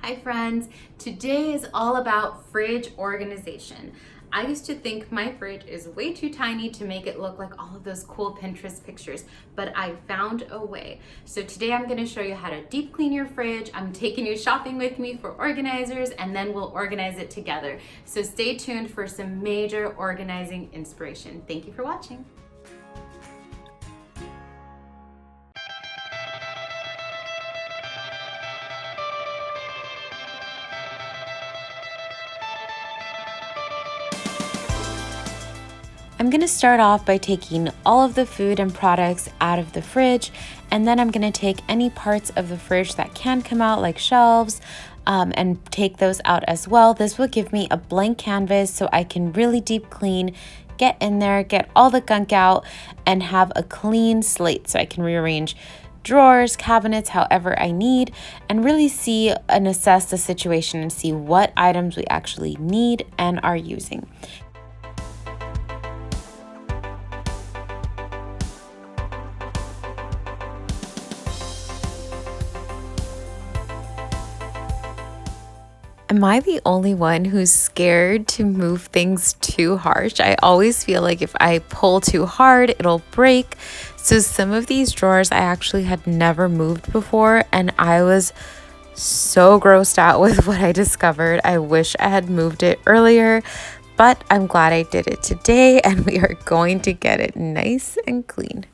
Hi friends, today is all about fridge organization. I used to think my fridge is way too tiny to make it look like all of those cool Pinterest pictures, but I found a way. So today I'm going to show you how to deep clean your fridge. I'm taking you shopping with me for organizers and then we'll organize it together. So stay tuned for some major organizing inspiration. Thank you for watching. I'm going to start off by taking all of the food and products out of the fridge, and then I'm going to take any parts of the fridge that can come out, like shelves, and take those out as well. This will give me a blank canvas so I can really deep clean, get in there, get all the gunk out, and have a clean slate so I can rearrange drawers, cabinets, however I need, and really see and assess the situation and see what items we actually need and are using. Am I the only one who's scared to move things too harsh? I always feel like if I pull too hard, it'll break. So some of these drawers I actually had never moved before, and I was so grossed out with what I discovered. I wish I had moved it earlier, but I'm glad I did it today, and we are going to get it nice and clean.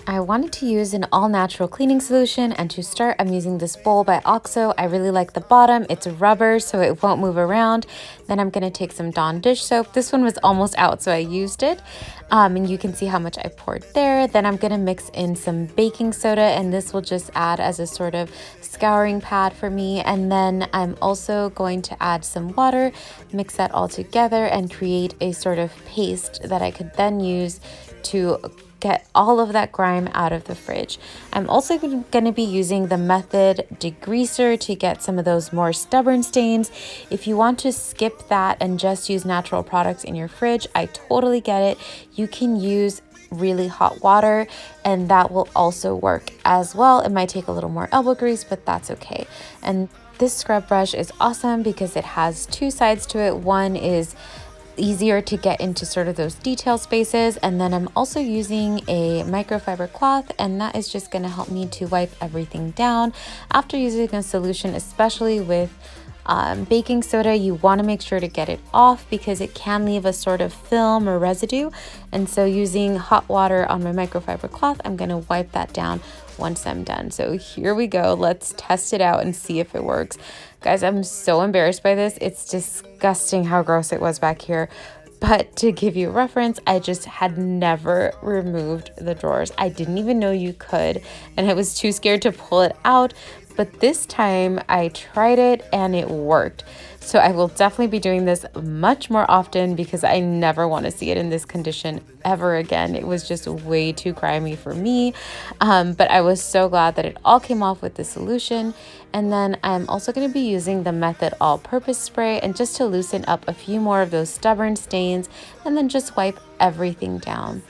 I wanted to use an all-natural cleaning solution, and to start I'm using this bowl by OXO. I really like the bottom. It's rubber so it won't move around. Then I'm going to take some Dawn dish soap. This one was almost out so I used it, and you can see how much I poured there. Then I'm going to mix in some baking soda, and this will just add as a sort of scouring pad for me. And then I'm also going to add some water, mix that all together and create a sort of paste that I could then use to get all of that grime out of the fridge. I'm also going to be using the Method degreaser to get some of those more stubborn stains. If you want to skip that and just use natural products in your fridge, I totally get it. You can use really hot water and that will also work as well. It might take a little more elbow grease, but that's okay. And this scrub brush is awesome because it has two sides to it. One is easier to get into sort of those detail spaces, and then I'm also using a microfiber cloth, and that is just going to help me to wipe everything down after using a solution. Especially with baking soda, you want to make sure to get it off because it can leave a sort of film or residue, and so using hot water on my microfiber cloth, I'm going to wipe that down once I'm done. So here we go. Let's test it out and see if it works. Guys, I'm so embarrassed by this. It's disgusting how gross it was back here. But to give you a reference, I just had never removed the drawers. I didn't even know you could, and I was too scared to pull it out. But this time I tried it and it worked. So I will definitely be doing this much more often because I never want to see it in this condition ever again. It was just way too grimy for me. But I was so glad that it all came off with the solution. And then I'm also going to be using the Method all-purpose spray, and just to loosen up a few more of those stubborn stains, and then just wipe everything down.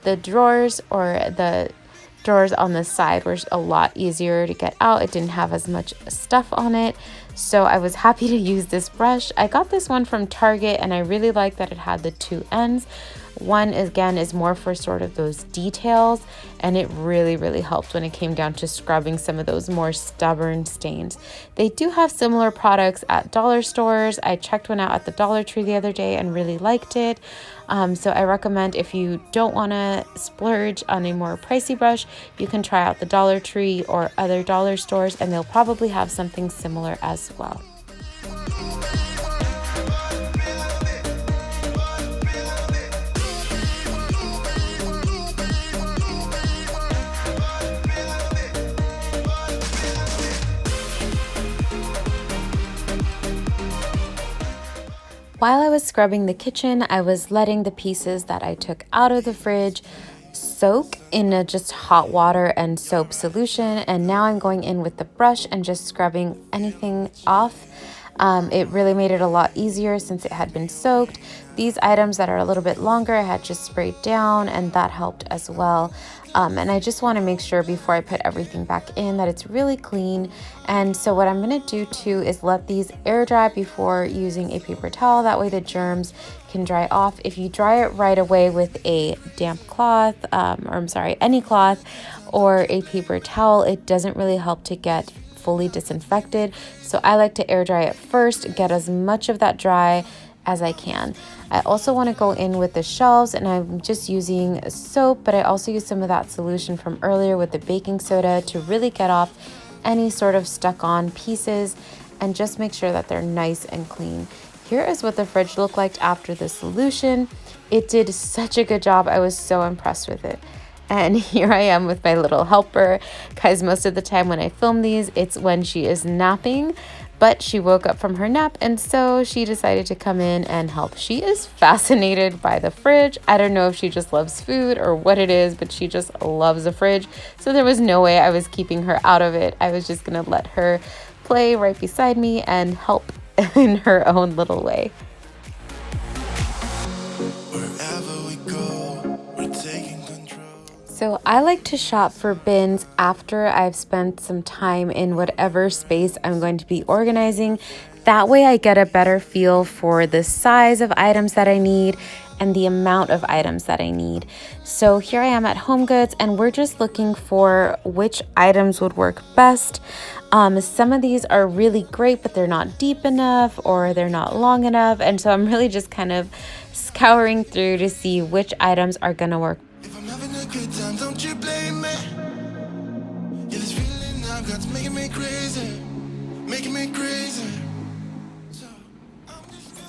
The drawers on the side were a lot easier to get out. It didn't have as much stuff on it, so I was happy to use this brush. I got this one from Target, and I really like that it had the two ends. One again is more for sort of those details, and it really helped when it came down to scrubbing some of those more stubborn stains. They do have similar products at dollar stores. I checked one out at the Dollar Tree the other day and really liked it. So I recommend, if you don't want to splurge on a more pricey brush, you can try out the Dollar Tree or other dollar stores, and they'll probably have something similar as well. While I was scrubbing the kitchen, I was letting the pieces that I took out of the fridge soak in a just hot water and soap solution, and now I'm going in with the brush and just scrubbing anything off. It really made it a lot easier since it had been soaked. These items that are a little bit longer, I had just sprayed down, and that helped as well. And I just want to make sure before I put everything back in that it's really clean. And so what I'm going to do too is let these air dry before using a paper towel. That way the germs can dry off. If you dry it right away with a damp cloth, any cloth or a paper towel, it doesn't really help to get fully disinfected. So I like to air dry it first, get as much of that dry as I can. I also want to go in with the shelves, and I'm just using soap, but I also use some of that solution from earlier with the baking soda to really get off any sort of stuck on pieces and just make sure that they're nice and clean. Here is what the fridge looked like after the solution. It did such a good job. I was so impressed with it. And here I am with my little helper, because most of the time when I film these, it's when she is napping, but she woke up from her nap, and so she decided to come in and help. She is fascinated by the fridge. I don't know if she just loves food or what it is, but she just loves the fridge. So there was no way I was keeping her out of it. I was just gonna let her play right beside me and help in her own little way. So I like to shop for bins after I've spent some time in whatever space I'm going to be organizing. That way I get a better feel for the size of items that I need and the amount of items that I need. So here I am at HomeGoods, and we're just looking for which items would work best. Some of these are really great, but they're not deep enough or they're not long enough. And so I'm really just kind of scouring through to see which items are gonna work. If I'm having a good time, don't you blame me. Yeah, this feeling I've got's making me crazy, making me crazy.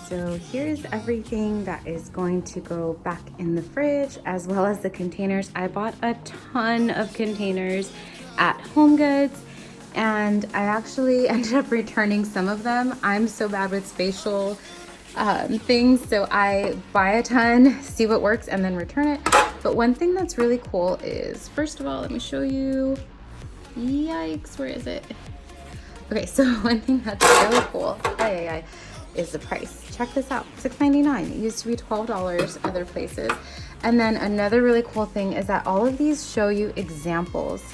So here's everything that is going to go back in the fridge, as well as the containers. I bought a ton of containers at HomeGoods, and I actually ended up returning some of them. I'm so bad with spatial things, so I buy a ton, see what works, and then return it. But one thing that's really cool is, first of all, let me show you. Yikes, where is it? Okay, so one thing that's really cool is the price. Check this out, $6.99. It used to be $12 other places. And then another really cool thing is that all of these show you examples,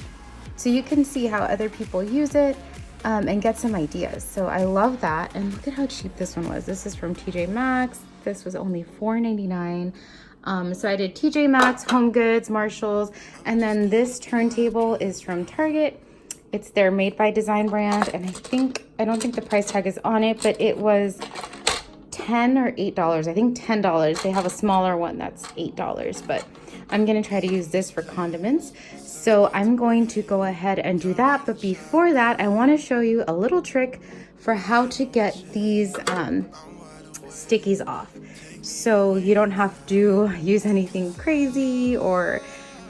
so you can see how other people use it and get some ideas. So I love that. And look at how cheap this one was. This is from TJ Maxx. This was only $4.99. So I did TJ Maxx, HomeGoods, Marshalls, and then this turntable is from Target. It's their Made by Design brand, and I don't think the price tag is on it, but it was $10 or $8. I think $10. They have a smaller one that's $8, but I'm gonna try to use this for condiments. So I'm going to go ahead and do that. But before that, I wanna show you a little trick for how to get these stickies off. So you don't have to use anything crazy or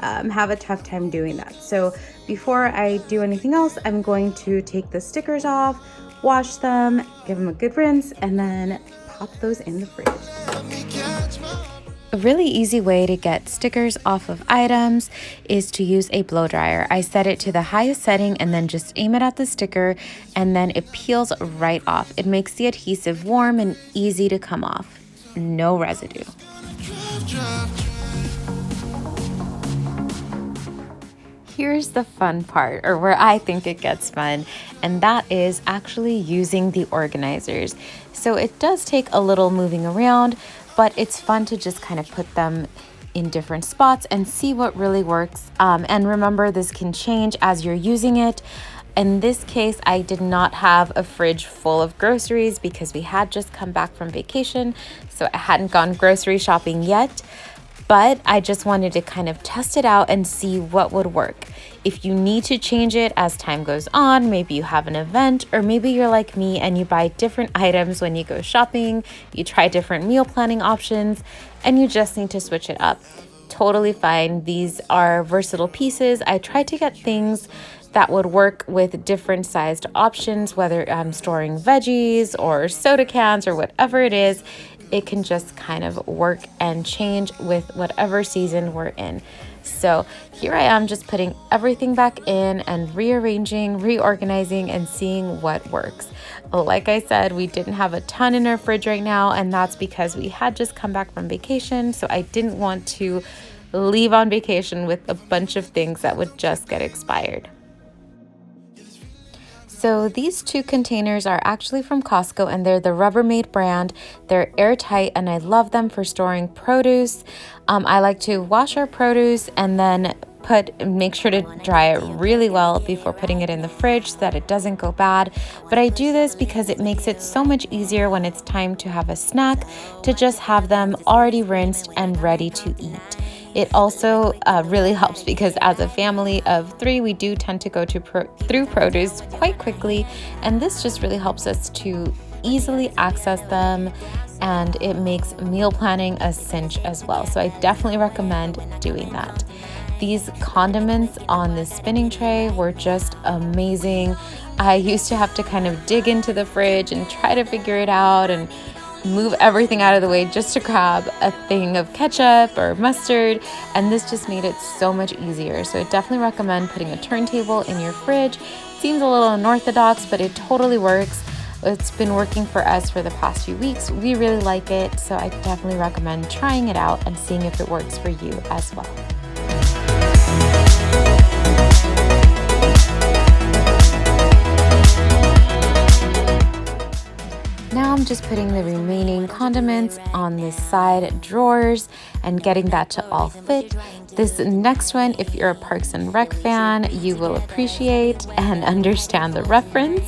have a tough time doing that. So before I do anything else, I'm going to take the stickers off, wash them, give them a good rinse, and then pop those in the fridge. A really easy way to get stickers off of items is to use a blow dryer. I set it to the highest setting and then just aim it at the sticker, and then it peels right off. It makes the adhesive warm and easy to come off. No residue. Here's the fun part, or where I think it gets fun, and that is actually using the organizers. So it does take a little moving around, but it's fun to just kind of put them in different spots and see what really works. And remember, this can change as you're using it. In this case, I did not have a fridge full of groceries because we had just come back from vacation, so I hadn't gone grocery shopping yet. But I just wanted to kind of test it out and see what would work. If you need to change it as time goes on, maybe you have an event, or maybe you're like me and you buy different items when you go shopping, you try different meal planning options, and you just need to switch it up. Totally fine. These are versatile pieces. I tried to get things that would work with different sized options, whether I'm storing veggies or soda cans or whatever it is. It can just kind of work and change with whatever season we're in. So here I am just putting everything back in and rearranging, reorganizing, and seeing what works. Like I said, we didn't have a ton in our fridge right now, and that's because we had just come back from vacation, so I didn't want to leave on vacation with a bunch of things that would just get expired. So these two containers are actually from Costco, and they're the Rubbermaid brand. They're airtight and I love them for storing produce. I like to wash our produce and then make sure to dry it really well before putting it in the fridge so that it doesn't go bad. But I do this because it makes it so much easier when it's time to have a snack to just have them already rinsed and ready to eat. It also really helps because as a family of 3, we do tend to go through produce quite quickly, and this just really helps us to easily access them, and it makes meal planning a cinch as well. So I definitely recommend doing that. These condiments on this spinning tray were just amazing. I used to have to kind of dig into the fridge and try to figure it out and move everything out of the way just to grab a thing of ketchup or mustard, and this just made it so much easier. So I definitely recommend putting a turntable in your fridge. It seems a little unorthodox, but it totally works. It's been working for us for the past few weeks. We really like it, so I definitely recommend trying it out and seeing if it works for you as well. Now I'm just putting the remaining condiments on the side drawers and getting that to all fit. This next one, if you're a Parks and Rec fan, you will appreciate and understand the reference.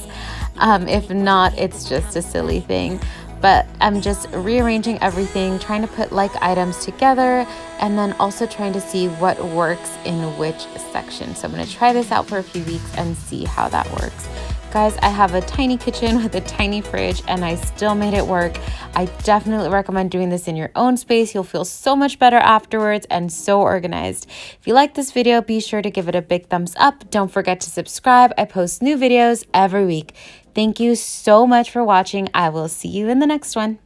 If not, it's just a silly thing. But I'm just rearranging everything, trying to put like items together, and then also trying to see what works in which section. So I'm going to try this out for a few weeks and see how that works. Guys, I have a tiny kitchen with a tiny fridge and I still made it work. I definitely recommend doing this in your own space. You'll feel so much better afterwards and so organized. If you like this video, be sure to give it a big thumbs up. Don't forget to subscribe. I post new videos every week. Thank you so much for watching. I will see you in the next one.